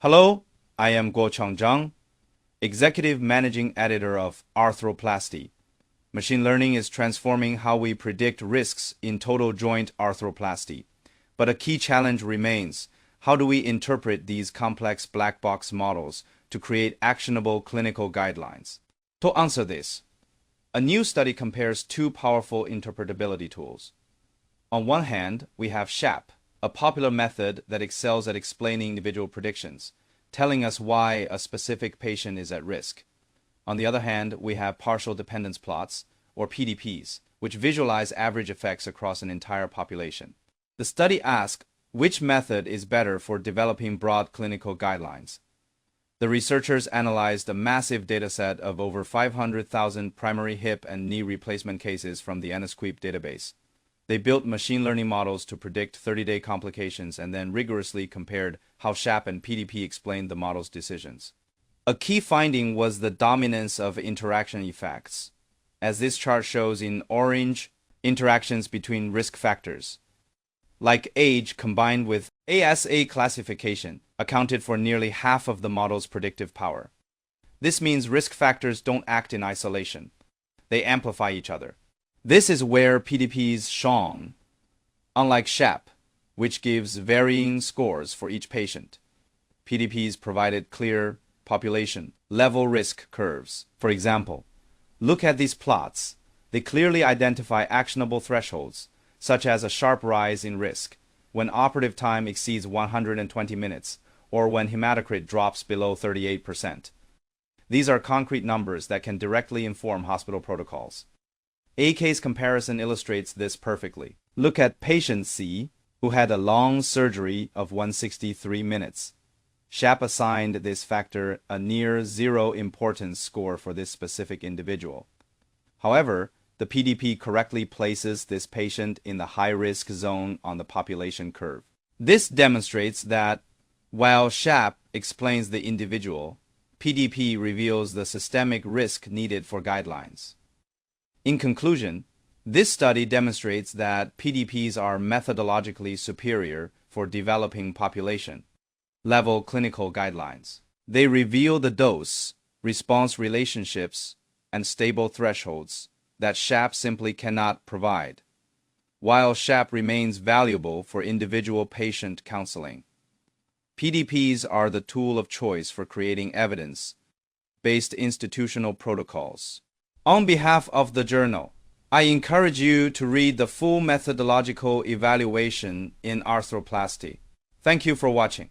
Hello, I am Guocheng Zhang, Executive Managing Editor of Arthroplasty. Machine learning is transforming how we predict risks in total joint arthroplasty. But a key challenge remains: how do we interpret these complex black box models to create actionable clinical guidelines? To answer this, a new study compares two powerful interpretability tools. On one hand, we have SHAP, a popular method that excels at explaining individual predictions, telling us why a specific patient is at risk. On the other hand, we have partial dependence plots, or PDPs, which visualize average effects across an entire population. The study asked which method is better for developing broad clinical guidelines. The researchers analyzed a massive dataset of over 500,000 primary hip and knee replacement cases from the NSQuip database. They built machine learning models to predict 30-day complications and then rigorously compared how SHAP and PDP explained the model's decisions. A key finding was the dominance of interaction effects. As this chart shows in orange, interactions between risk factors, like age combined with ASA classification, accounted for nearly half of the model's predictive power. This means risk factors don't act in isolation. They amplify each other. This is where PDPs shone. Unlike SHAP, which gives varying scores for each patient, PDPs provided clear population-level risk curves. For example, look at these plots. They clearly identify actionable thresholds, such as a sharp rise in risk when operative time exceeds 120 minutes or when hematocrit drops below 38%. These are concrete numbers that can directly inform hospital protocols. A case comparison illustrates this perfectly. Look at patient C, who had a long surgery of 163 minutes. SHAP assigned this factor a near zero importance score for this specific individual. However, the PDP correctly places this patient in the high-risk zone on the population curve. This demonstrates that while SHAP explains the individual, PDP reveals the systemic risk needed for guidelines. In conclusion, this study demonstrates that PDPs are methodologically superior for developing population-level clinical guidelines. They reveal the dose-response relationships and stable thresholds that SHAP simply cannot provide, while SHAP remains valuable for individual patient counseling. PDPs are the tool of choice for creating evidence-based institutional protocols. On behalf of the journal, I encourage you to read the full methodological evaluation in arthroplasty. Thank you for watching.